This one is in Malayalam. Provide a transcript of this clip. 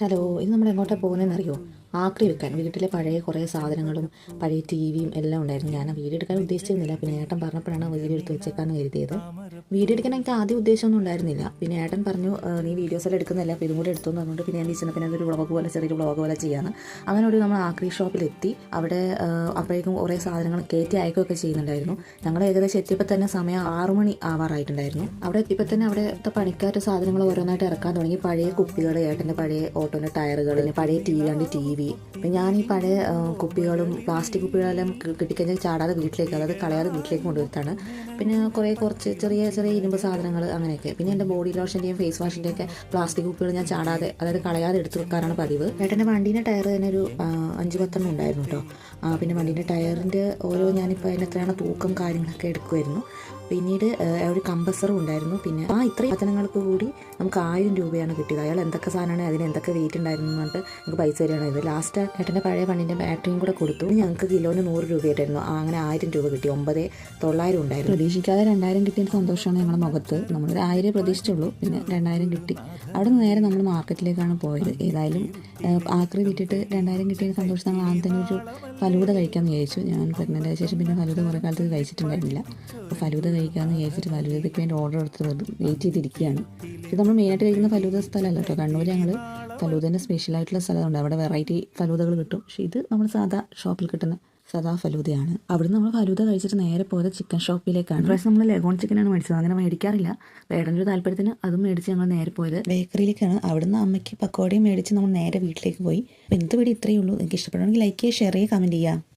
ഹലോ, ഇന്ന് നമ്മൾ എങ്ങോട്ടാണ് പോകുന്നതെന്ന് അറിയോ? ആക്രി വെക്കാൻ വീട്ടിലെ പഴയ കുറേ സാധനങ്ങളും പഴയ ടി വിയും എല്ലാം ഉണ്ടായിരുന്നു. ഞാൻ വീഡിയോ എടുക്കാൻ ഉദ്ദേശിച്ചിരുന്നില്ല. പിന്നെ ഏട്ടൻ പറഞ്ഞപ്പോഴാണ് വീഡിയോ എടുത്ത് വെച്ചേക്കാന്ന് കരുതിയത്. വീഡിയോ എടുക്കാൻ എനിക്ക് ആദ്യം ഉദ്ദേശമൊന്നും ഉണ്ടായിരുന്നില്ല. പിന്നെ ഏട്ടൻ പറഞ്ഞു, നീ വീഡിയോസ് എല്ലാം എടുക്കുന്നില്ല, അപ്പോൾ ഇതും കൂടെ എടുത്തു എന്നുകൊണ്ട് പിന്നെ ഞാൻ വിളിച്ചപ്പോൾ പിന്നെ അതൊരു വ്ളോഗ് പോലെ, ചെറിയൊരു വ്ളോഗ് പോലെ ചെയ്യാന്ന്. അങ്ങനെ ഒരു നമ്മൾ ആക്രി ഷോപ്പിലെത്തി. അവിടെ അപ്പോഴേക്കും കുറേ സാധനങ്ങൾ കയറ്റി അയക്കുകയൊക്കെ ചെയ്യുന്നുണ്ടായിരുന്നു. ഞങ്ങൾ ഏകദേശം എത്തിയപ്പോൾ തന്നെ സമയം 6 മണി ആവാറായിട്ടുണ്ടായിരുന്നു. അവിടെ എത്തിയപ്പോൾ തന്നെ അവിടുത്തെ പണിക്കാരുടെ സാധനങ്ങൾ ഓരോന്നായിട്ട് ഇറക്കാൻ തുടങ്ങി. പഴയ കുപ്പികൾ, ഏട്ടൻ്റെ പഴയ ഓട്ടോൻ്റെ ടയറുകൾ, പഴയ ടി വി ആണ്ട് ടി വി. അപ്പം ഞാൻ ഈ പഴയ കുപ്പികളും പ്ലാസ്റ്റിക് കുപ്പികളെല്ലാം കിട്ടിക്കഴിഞ്ഞാൽ ചാടാതെ വീട്ടിലേക്ക്, അതായത് കളയാതെ വീട്ടിലേക്ക് കൊണ്ടുവരുത്താണ്. പിന്നെ കുറച്ച് ചെറിയ ചെറിയ ഇരുമ്പ് സാധനങ്ങൾ അങ്ങനെയൊക്കെ. പിന്നെ എൻ്റെ ബോഡി ലോഷൻ്റെയും ഫേസ് വാഷിൻ്റെയൊക്കെ പ്ലാസ്റ്റിക് കുപ്പികൾ ഞാൻ ചാടാതെ, അതായത് കളയാതെ എടുത്ത് വെക്കാറാണ് പതിവ്. ഏട്ടൻ്റെ വണ്ടീൻ്റെ ടയർ തന്നെ ഒരു 5-10 ഉണ്ടായിരുന്നു കേട്ടോ. പിന്നെ വണ്ടീൻ്റെ ടയറിൻ്റെ ഓരോ ഞാനിപ്പോൾ അതിന് എത്രയാണ് തൂക്കം കാര്യങ്ങളൊക്കെ എടുക്കുമായിരുന്നു. പിന്നീട് ഒരു കമ്പസറും ഉണ്ടായിരുന്നു. പിന്നെ ഇത്രയും സാധനങ്ങൾക്ക് കൂടി നമുക്ക് 1000 രൂപയാണ് കിട്ടിയത്. അയാൾ എന്തൊക്കെ സാധനമാണ്, അതിന് എന്തൊക്കെ വെയിറ്റ് ഉണ്ടായിരുന്നു എന്ന് പറഞ്ഞിട്ട് നമുക്ക് പൈസ തരികയാണ് ഇത്. ലാസ്റ്റ് ഏട്ടൻ്റെ പഴയ വണ്ടിൻ്റെ ബാറ്ററിയും കൂടെ കൊടുത്തു. ഞങ്ങൾക്ക് കിലോന് 100 രൂപയായിട്ടായിരുന്നു. അങ്ങനെ 1000 രൂപ കിട്ടി. 9,900 ഉണ്ടായിരുന്നു. പ്രതീക്ഷിക്കാതെ 2000 കിട്ടിയ സന്തോഷമാണ് ഞങ്ങളുടെ മുഖത്ത്. നമ്മളൊരു 1000 പ്രതീക്ഷിച്ചുള്ളൂ, പിന്നെ 2000 കിട്ടി. അവിടെ നിന്ന് നേരെ നമ്മൾ മാർക്കറ്റിലേക്കാണ് പോയത്. ഏതായാലും ആക്രി വിറ്റിട്ട് 2000 കിട്ടിയ സന്തോഷം നമ്മൾ ആദ്യം തന്നെ ഒരു ഫലൂദ കഴിക്കാമെന്ന് വിചാരിച്ചു. ഞാൻ പ്രഗ്നൻ്റ് ആയ ശേഷം പിന്നെ ഫലൂദ കുറേ കാലത്ത് കഴിച്ചിട്ടുണ്ടായിരുന്നില്ല. അപ്പോൾ ഫലൂദ കഴിക്കാമെന്ന് വിചാരിച്ചിട്ട് ഫലൂദയ്ക്ക് വേണ്ടി ഓർഡർ എടുത്ത് വെയിറ്റ് ചെയ്തിരിക്കുകയാണ്. ഇത് നമ്മൾ മെയിനായിട്ട് കഴിക്കുന്ന ഫലൂദ സ്ഥലമല്ല കേട്ടോ. കണ്ണൂർ ഞങ്ങൾ ഫലൂദൻ്റെ സ്പെഷ്യലായിട്ടുള്ള സ്ഥലമുണ്ട്. അവിടെ വെറൈറ്റി ഫലൂദകൾ കിട്ടും. പക്ഷേ ഇത് നമ്മൾ സാധാ ഷോപ്പിൽ കിട്ടുന്ന സാധാ ഫലൂദയാണ്. അവിടുന്ന് നമ്മൾ ഫലൂദ കഴിച്ചിട്ട് നേരെ പോയത് ചിക്കൻ ഷോപ്പിലേക്കാണ്. പ്രാവശ്യം നമ്മൾ ലെഗോൺ ചിക്കനാണ് മേടിച്ചത്. അങ്ങനെ മേടിക്കാറില്ല. വേടൻ്റെ ഒരു താല്പര്യത്തിന് അതും മേടിച്ച് ഞങ്ങൾ നേരെ പോയത് ബേക്കറിയിലേക്കാണ്. അവിടുന്ന് അമ്മയ്ക്ക് പക്കോടയും മേടിച്ച് നമ്മൾ നേരെ വീട്ടിലേക്ക് പോയി. അപ്പോൾ ഇന്നത്തെ വീഡിയോ ഇത്രയേ ഉള്ളൂ. എനിക്ക് ഇഷ്ടപ്പെടുകയാണെങ്കിൽ ലൈക്ക് ചെയ്യുക, ഷെയർ ചെയ്യുക, കമൻറ്റ് ചെയ്യുക.